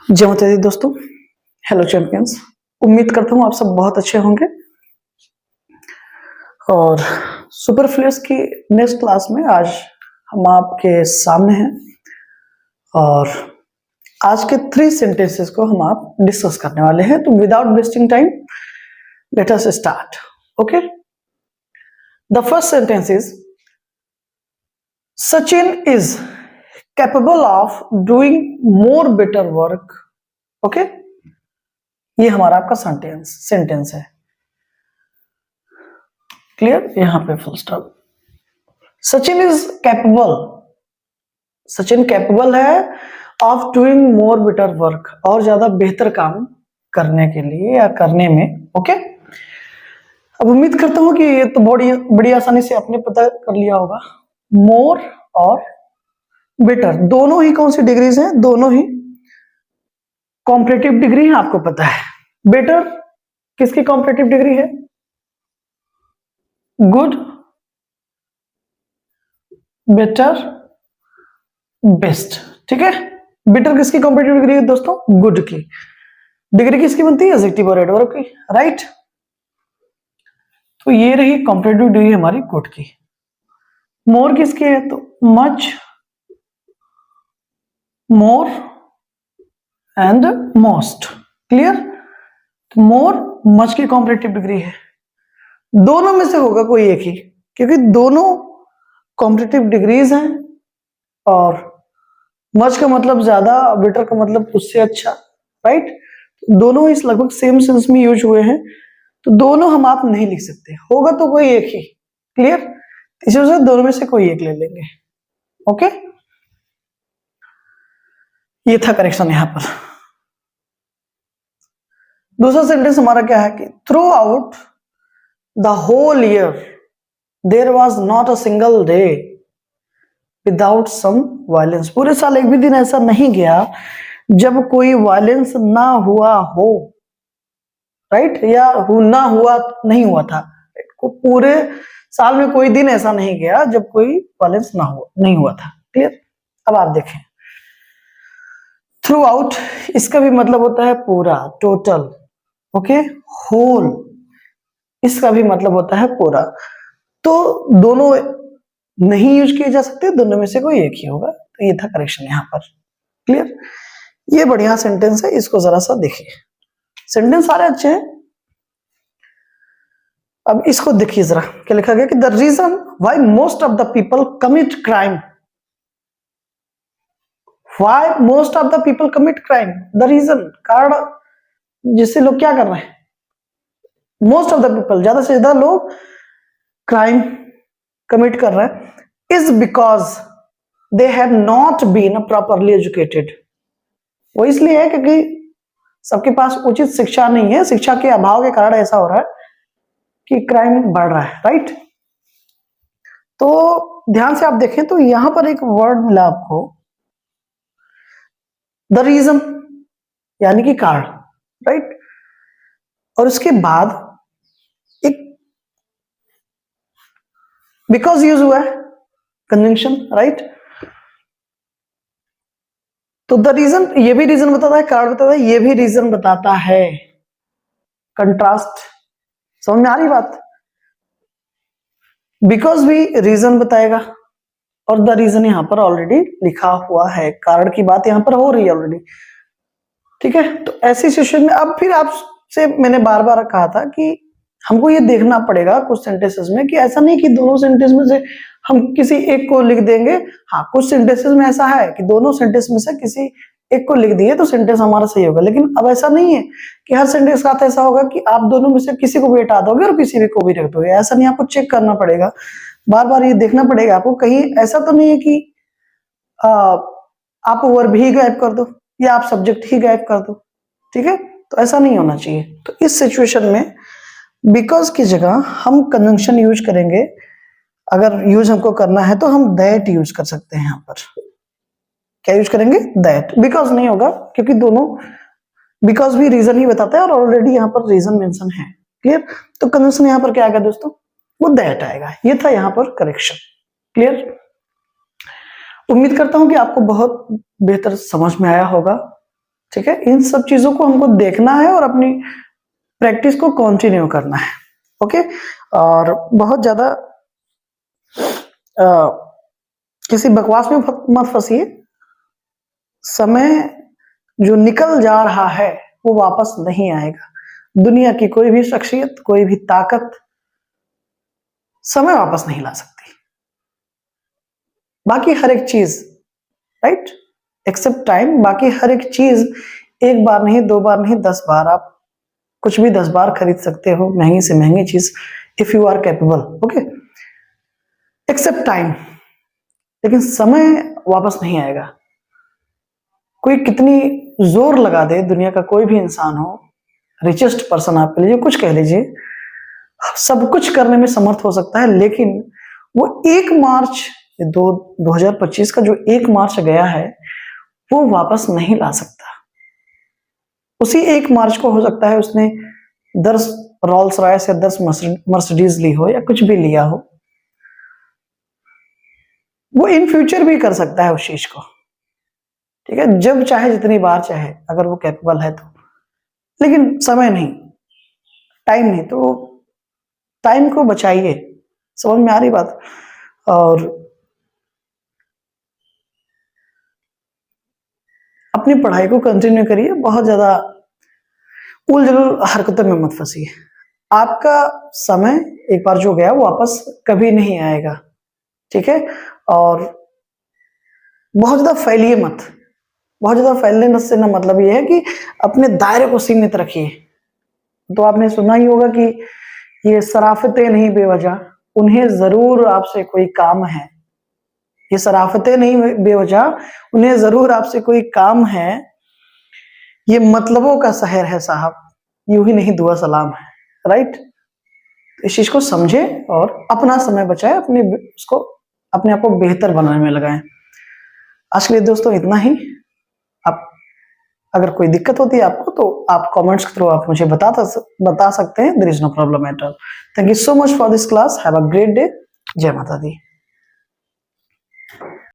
जय माता दी दोस्तों। Hello champions. उम्मीद करता हूँ आप सब बहुत अच्छे होंगे और सुपरफ्लूइड्स की नेक्स्ट क्लास में आज हम आपके सामने हैं और आज के 3 सेंटेंसेस को हम आप डिस्कस करने वाले हैं। तो without wasting time let us start. Okay, the first sentence is Sachin is capable of doing more better work. Okay, ये हमारा आपका सेंटेंस है। क्लियर? यहां पे full stop. Sachin is capable, Sachin capable है of doing more better work, और ज्यादा बेहतर काम करने के लिए या करने में। ओके, अब उम्मीद करता हूं कि ये तो बड़ी आसानी से आपने पता कर लिया होगा। मोर और बेटर दोनों ही कौन सी डिग्रीज हैं? दोनों ही कॉम्परेटिव डिग्री है, आपको पता है। बेटर किसकी कॉम्परेटिव डिग्री है? Good, better, best. ठीक है, बेटर किसकी कॉम्परेटिव डिग्री है दोस्तों? गुड की। डिग्री किसकी बनती है? एडजेक्टिव और एडवर्ब की, राइट। तो ये रही कॉम्परेटिव डिग्री हमारी गुड की। मोर किसकी है? तो much, more and most. Clear? More much की कॉम्परेटिव डिग्री है। दोनों में से होगा कोई एक ही, क्योंकि दोनों कॉम्परेटिव डिग्रीज हैं और मच का मतलब ज्यादा, बेटर का मतलब उससे अच्छा, राइट। दोनों इस लगभग सेम सेंस में यूज हुए हैं, तो दोनों हम आप नहीं लिख सकते, होगा तो कोई एक ही। क्लियर? इसी वजह से दोनों में से कोई एक ले लेंगे। ओके, ये था करेक्शन यहां पर। दूसरा सेंटेंस हमारा क्या है कि throughout the whole year there was not a single day without some violence. पूरे साल एक भी दिन ऐसा नहीं गया जब कोई वायलेंस ना हुआ हो, राइट, या ना हुआ नहीं हुआ था। पूरे साल में कोई दिन ऐसा नहीं गया जब कोई वायलेंस नहीं हुआ था। क्लियर? अब आप देखें, थ्रू आउट इसका भी मतलब होता है पूरा, टोटल। ओके, होल इसका भी मतलब होता है पूरा। तो दोनों नहीं यूज किए जा सकते, दोनों में से कोई एक ही होगा। तो ये था करेक्शन यहां पर। क्लियर? ये बढ़िया सेंटेंस है, इसको जरा सा देखिए। सेंटेंस सारे अच्छे हैं। अब इसको देखिए जरा, क्या लिखा गया कि the reason why most of the people commit crime. Why most of the people commit crime, the reason, कारण जिससे लोग क्या कर रहे हैं? मोस्ट ऑफ द पीपल, ज्यादा से ज्यादा लोग क्राइम कमिट कर रहे हैं, is because they have not been properly educated. वो इसलिए है क्योंकि सबके पास उचित शिक्षा नहीं है, शिक्षा के अभाव के कारण ऐसा हो रहा है कि क्राइम बढ़ रहा है, राइट। तो ध्यान से आप देखें तो यहां पर एक वर्ड मिला आपको, द रीजन, यानी कि कारण, राइट, और उसके बाद एक बिकॉज यूज हुआ है, कंजंक्शन, राइट। तो द रीजन ये भी रीजन बताता है, कारण बताता है, ये भी रीजन बताता है। कंट्रास्ट समझ में आ रही बात? बिकॉज भी रीजन बताएगा और द रीजन यहां पर ऑलरेडी लिखा हुआ है, कारण की बात यहां पर हो रही है ऑलरेडी। ठीक है, तो ऐसी सिचुएशन में अब फिर आपसे मैंने बार बार कहा था कि हमको ये देखना पड़ेगा कुछ सेंटेंसेस में कि ऐसा नहीं कि दोनों सेंटेंस में से हम किसी एक को लिख देंगे। हाँ, कुछ सेंटेंसेस में ऐसा है कि दोनों सेंटेंस में से किसी एक को लिख दिए तो सेंटेंस हमारा सही होगा, लेकिन अब ऐसा नहीं है कि हर सेंटेंस का ऐसा होगा कि आप दोनों में से किसी को भी हटा दोगे और किसी भी को भी रख दोगे। ऐसा नहीं, आपको चेक करना पड़ेगा, बार बार ये देखना पड़ेगा आपको, कहीं ऐसा तो नहीं है कि आप वर्ब ही गायब कर दो या आप सब्जेक्ट ही गायब कर दो। ठीक है, तो ऐसा नहीं होना चाहिए। तो इस सिचुएशन में बिकॉज की जगह हम कंजंक्शन यूज करेंगे। अगर यूज हमको करना है तो हम दैट यूज कर सकते हैं। यहां पर क्या यूज करेंगे? दैट। बिकॉज नहीं होगा क्योंकि दोनों, बिकॉज भी रीजन ही बताता है और ऑलरेडी यहां पर रीजन मेंशन है। क्लियर? तो कंजंक्शन यहां पर क्या आएगा दोस्तों? वो दैट आएगा। ये था यहां पर करेक्शन। क्लियर? उम्मीद करता हूं कि आपको बहुत बेहतर समझ में आया होगा ठीक है, इन सब चीजों को हमको देखना है और अपनी प्रैक्टिस को कंटिन्यू करना है। ओके, और बहुत ज्यादा किसी बकवास में मत फंसिए। समय जो निकल जा रहा है वो वापस नहीं आएगा। दुनिया की कोई भी शख्सियत, कोई भी ताकत समय वापस नहीं ला सकती। बाकी हर एक चीज, राइट, एक्सेप्ट टाइम, बाकी हर एक चीज एक बार नहीं, 2 बार नहीं, 10 बार, आप कुछ भी 10 बार खरीद सकते हो, महंगी से महंगी चीज, if you are capable. Okay, except time, लेकिन समय वापस नहीं आएगा। कोई कितनी जोर लगा दे, दुनिया का कोई भी इंसान हो, रिचेस्ट पर्सन आप कह लीजिए, कुछ कह लीजिए, सब कुछ करने में समर्थ हो सकता है, लेकिन वो 1 मार्च 2025 का जो 1 मार्च गया है वो वापस नहीं ला सकता। उसी 1 मार्च को हो सकता है उसने 10 रोल्स रॉयस या 10 मर्सिडीज ली हो या कुछ भी लिया हो, वो इन फ्यूचर भी कर सकता है उस चीज को, ठीक है, जब चाहे, जितनी बार चाहे, अगर वो कैपेबल है तो। लेकिन समय नहीं, टाइम नहीं, तो टाइम को बचाइए। समझ में आ रही बात? और अपनी पढ़ाई को कंटिन्यू करिए, बहुत ज्यादा उलझुल हरकतों में मत फंसिए। आपका समय एक बार जो गया वो वापस कभी नहीं आएगा, ठीक है। और बहुत ज्यादा फैलिए मत। बहुत ज्यादा फैलने से ना मतलब ये है कि अपने दायरे को सीमित रखिए। तो आपने सुना ही होगा कि ये शराफतें नहीं बेवजह, उन्हें जरूर आपसे कोई काम है। ये शराफतें नहीं बेवजह, उन्हें जरूर आपसे कोई काम है। ये मतलबों का शहर है साहब, यूं ही नहीं दुआ सलाम है, राइट। इस चीज को समझे और अपना समय बचाए, अपने आप को बेहतर बनाने में लगाएं। आज के लिए दोस्तों इतना ही। आप अगर कोई दिक्कत होती है आपको तो आप कमेंट्स के थ्रू आप मुझे बता सकते हैं। There is no problem at all. Thank you so much for this class. Have a great day. जय माता दी।